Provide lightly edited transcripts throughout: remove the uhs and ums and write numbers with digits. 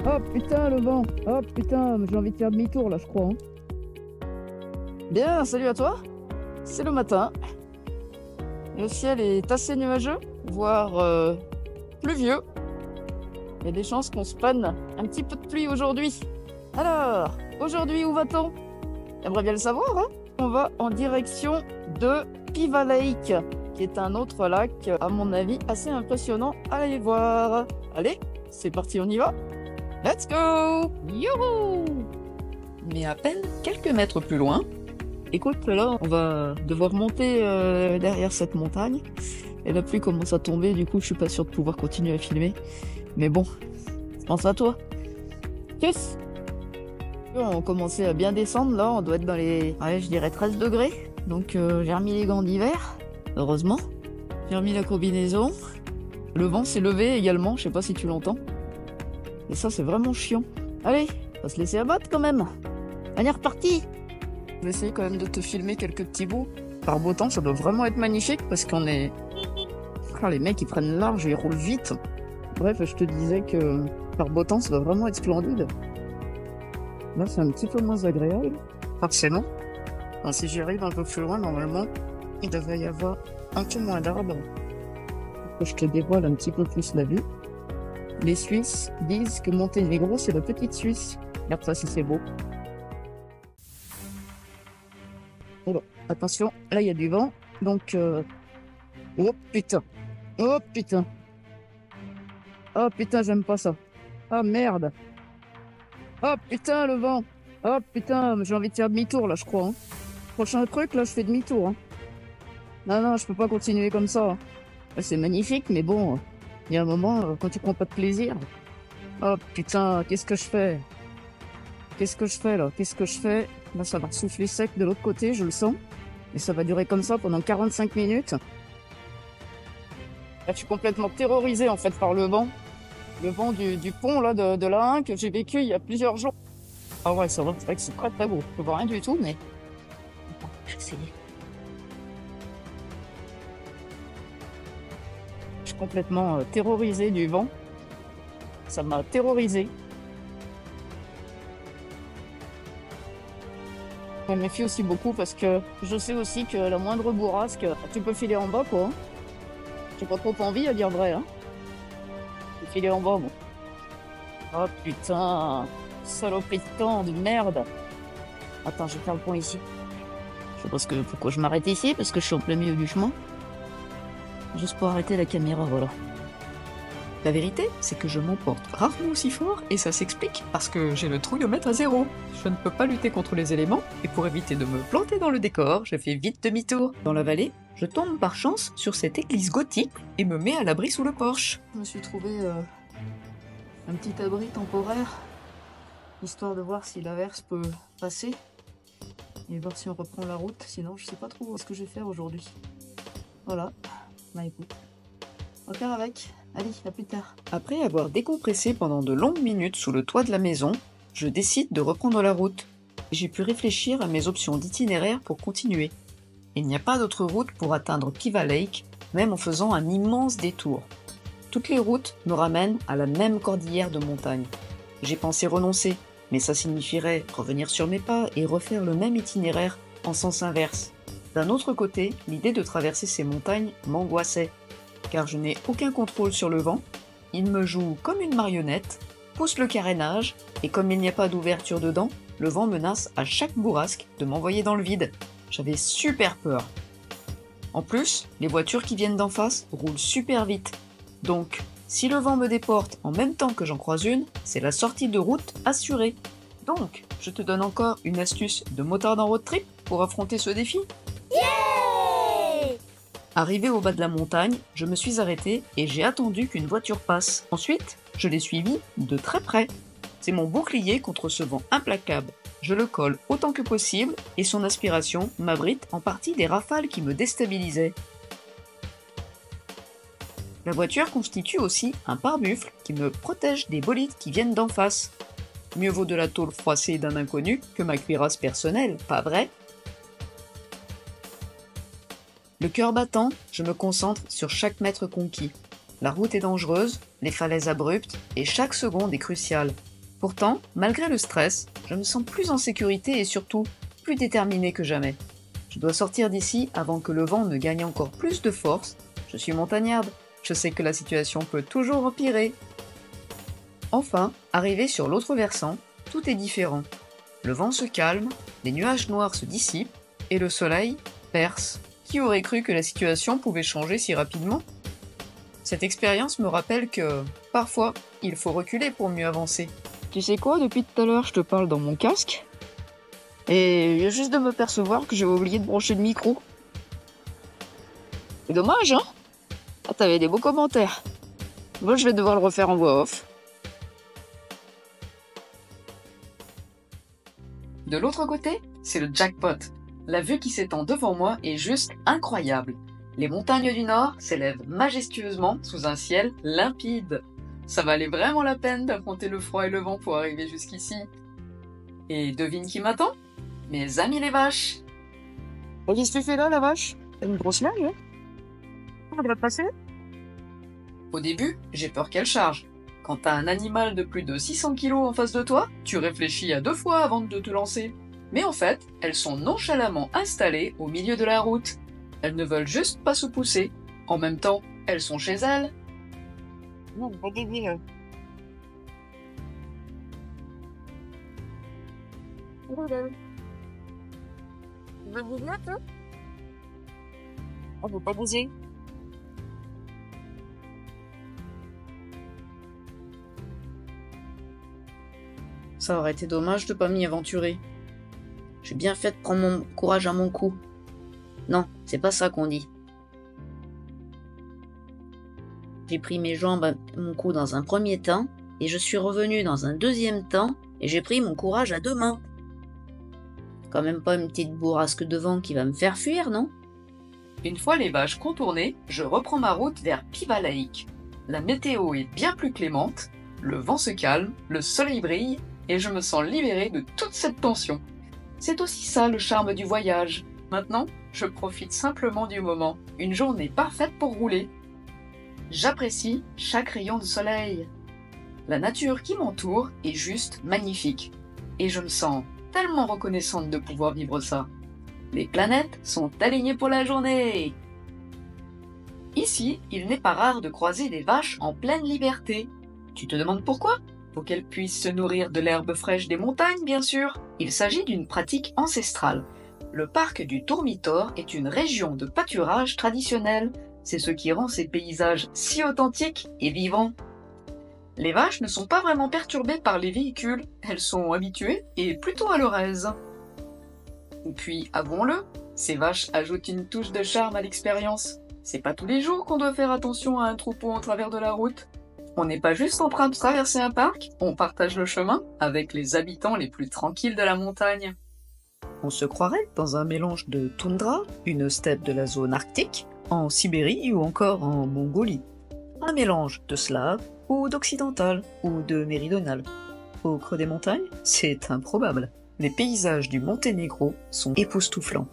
Oh putain, le vent. Oh putain, j'ai envie de faire demi-tour là, je crois, hein. Bien, salut à toi. C'est le matin. Le ciel est assez nuageux, voire pluvieux. Il y a des chances qu'on se prenne un petit peu de pluie aujourd'hui. Alors, aujourd'hui, où va-t-on? J'aimerais bien le savoir, hein. On va en direction de Piva Lake, qui est un autre lac, à mon avis, assez impressionnant à aller voir. Allez, c'est parti, on y va. Let's go! Youhou! Mais à peine quelques mètres plus loin, écoute, là, on va devoir monter derrière cette montagne. Et la pluie commence à tomber, du coup, je suis pas sûr de pouvoir continuer à filmer. Mais bon, pense à toi. Tchuss! On commençait à bien descendre, là, on doit être dans les, ouais, je dirais 13 degrés. Donc j'ai remis les gants d'hiver, heureusement. J'ai remis la combinaison. Le vent s'est levé également, je sais pas si tu l'entends. Et ça, c'est vraiment chiant. Allez, on va se laisser abattre quand même. On est reparti. Je vais essayer quand même de te filmer quelques petits bouts. Par beau temps, ça doit vraiment être magnifique parce qu'on est... Ah, les mecs, ils prennent large et ils roulent vite. Bref, je te disais que par beau temps, ça doit vraiment être splendide. Là, c'est un petit peu moins agréable, forcément. Enfin, si j'y arrive un peu plus loin, normalement, il devrait y avoir un peu moins d'arbres. Pour que je te dévoile un petit peu plus la vue. Les Suisses disent que Monténégro, c'est la petite Suisse. Regarde ça si c'est beau. Oh bon, attention, là il y a du vent, donc... Oh putain! Oh putain! Oh putain, j'aime pas ça. Ah merde! Oh putain, le vent! Oh putain, j'ai envie de faire demi-tour là, je crois, hein. Prochain truc, là, je fais demi-tour, hein. Non, non, je peux pas continuer comme ça, hein. C'est magnifique, mais bon, il y a un moment, quand tu prends pas de plaisir... Oh putain, qu'est-ce que je fais? Qu'est-ce que je fais là? Qu'est-ce que je fais? Là, ça va souffler sec de l'autre côté, je le sens. Et ça va durer comme ça pendant 45 minutes. Là, je suis complètement terrorisé en fait par le vent. Le vent du pont là de la 1 que j'ai vécu il y a plusieurs jours. Ah ouais, ça va, c'est vrai que c'est très très beau. Je vois rien du tout, mais... Attends, je vais essayer. Je suis complètement terrorisé du vent. Ça m'a terrorisé. Je me méfie aussi beaucoup parce que je sais aussi que la moindre bourrasque, tu peux filer en bas quoi. J'ai pas trop envie à dire vrai, hein. Je vais filer en bas, moi. Oh putain, saloperie de temps de merde. Attends, je vais faire le point ici. Je sais pas pourquoi je m'arrête ici, parce que je suis en plein milieu du chemin. Juste pour arrêter la caméra, voilà. La vérité, c'est que je m'emporte rarement aussi fort et ça s'explique parce que j'ai le trouillomètre à 0. Je ne peux pas lutter contre les éléments et pour éviter de me planter dans le décor, je fais vite demi-tour. Dans la vallée, je tombe par chance sur cette église gothique et me mets à l'abri sous le porche. Je me suis trouvé un petit abri temporaire, histoire de voir si l'averse peut passer et voir si on reprend la route. Sinon, je sais pas trop ce que je vais faire aujourd'hui. Voilà, bah écoute, on va faire avec. Allez, à plus tard. Après avoir décompressé pendant de longues minutes sous le toit de la maison, je décide de reprendre la route. J'ai pu réfléchir à mes options d'itinéraire pour continuer. Il n'y a pas d'autre route pour atteindre Piva Lake, même en faisant un immense détour. Toutes les routes me ramènent à la même cordillère de montagnes. J'ai pensé renoncer, mais ça signifierait revenir sur mes pas et refaire le même itinéraire en sens inverse. D'un autre côté, l'idée de traverser ces montagnes m'angoissait, car je n'ai aucun contrôle sur le vent, il me joue comme une marionnette, pousse le carénage, et comme il n'y a pas d'ouverture dedans, le vent menace à chaque bourrasque de m'envoyer dans le vide. J'avais super peur. En plus, les voitures qui viennent d'en face roulent super vite. Donc, si le vent me déporte en même temps que j'en croise une, c'est la sortie de route assurée. Donc, je te donne encore une astuce de motard en road trip pour affronter ce défi. Arrivé au bas de la montagne, je me suis arrêté et j'ai attendu qu'une voiture passe. Ensuite, je l'ai suivie de très près. C'est mon bouclier contre ce vent implacable. Je le colle autant que possible et son aspiration m'abrite en partie des rafales qui me déstabilisaient. La voiture constitue aussi un pare-buffle qui me protège des bolides qui viennent d'en face. Mieux vaut de la tôle froissée d'un inconnu que ma cuirasse personnelle, pas vrai? Le cœur battant, je me concentre sur chaque mètre conquis. La route est dangereuse, les falaises abruptes, et chaque seconde est cruciale. Pourtant, malgré le stress, je me sens plus en sécurité et surtout plus déterminé que jamais. Je dois sortir d'ici avant que le vent ne gagne encore plus de force. Je suis montagnarde, je sais que la situation peut toujours empirer. Enfin, arrivé sur l'autre versant, tout est différent. Le vent se calme, les nuages noirs se dissipent et le soleil perce. Qui aurait cru que la situation pouvait changer si rapidement ? Cette expérience me rappelle que, parfois, il faut reculer pour mieux avancer. Tu sais quoi, depuis tout à l'heure, je te parle dans mon casque. Et il vient juste de me percevoir que j'avais oublié de brancher le micro. C'est dommage, hein? Ah, t'avais des beaux commentaires. Moi, je vais devoir le refaire en voix off. De l'autre côté, c'est le jackpot. La vue qui s'étend devant moi est juste incroyable. Les montagnes du Nord s'élèvent majestueusement sous un ciel limpide. Ça valait vraiment la peine d'affronter le froid et le vent pour arriver jusqu'ici. Et devine qui m'attend ? Mes amis les vaches. Qu'est-ce que tu fais là, la vache? T'as une grosse langue, hein? On devrait passer? Au début, j'ai peur qu'elle charge. Quand t'as un animal de plus de 600 kilos en face de toi, tu réfléchis à 2 fois avant de te lancer. Mais en fait, elles sont nonchalamment installées au milieu de la route. Elles ne veulent juste pas se pousser. En même temps, elles sont chez elles. Non, pas débile. Tu veux bouger, toi? On peut pas bouger. Ça aurait été dommage de pas m'y aventurer. J'ai bien fait de prendre mon courage à mon cou. Non, c'est pas ça qu'on dit. J'ai pris mes jambes à mon cou dans un premier temps, et je suis revenu dans un deuxième temps, et j'ai pris mon courage à 2 mains. Quand même pas une petite bourrasque de vent qui va me faire fuir, non? Une fois les vaches contournées, je reprends ma route vers Piva Lake. La météo est bien plus clémente, le vent se calme, le soleil brille, et je me sens libéré de toute cette tension. C'est aussi ça le charme du voyage. Maintenant, je profite simplement du moment. Une journée parfaite pour rouler. J'apprécie chaque rayon de soleil. La nature qui m'entoure est juste magnifique. Et je me sens tellement reconnaissante de pouvoir vivre ça. Les planètes sont alignées pour la journée. Ici, il n'est pas rare de croiser des vaches en pleine liberté. Tu te demandes pourquoi ? Pour qu'elles puissent se nourrir de l'herbe fraîche des montagnes, bien sûr. Il s'agit d'une pratique ancestrale. Le parc du Tourmitor est une région de pâturage traditionnel. C'est ce qui rend ces paysages si authentiques et vivants. Les vaches ne sont pas vraiment perturbées par les véhicules, elles sont habituées et plutôt à leur aise. Et puis, avouons-le, ces vaches ajoutent une touche de charme à l'expérience. C'est pas tous les jours qu'on doit faire attention à un troupeau en travers de la route. On n'est pas juste en train de traverser un parc, on partage le chemin avec les habitants les plus tranquilles de la montagne. On se croirait dans un mélange de toundra, une steppe de la zone arctique, en Sibérie ou encore en Mongolie. Un mélange de slave ou d'occidental ou de méridional. Au creux des montagnes, c'est improbable. Les paysages du Monténégro sont époustouflants.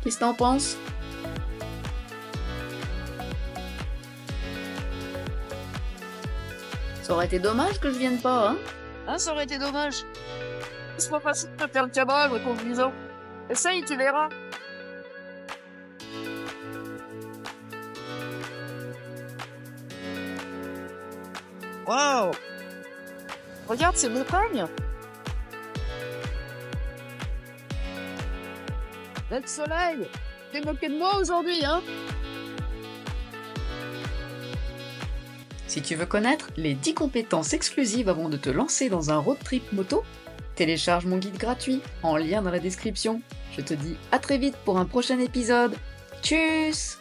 Qu'est-ce que t'en penses? Ça aurait été dommage que je vienne pas, hein? Ah, ça aurait été dommage. C'est pas facile de faire le cabal en conduisant. Essaye, tu verras. Waouh! Regarde ces montagnes! Le soleil! T'es moqué de moi aujourd'hui, hein? Si tu veux connaître les 10 compétences exclusives avant de te lancer dans un road trip moto, Télécharge mon guide gratuit en lien dans la description. Je te dis à très vite pour un prochain épisode. Tchuss!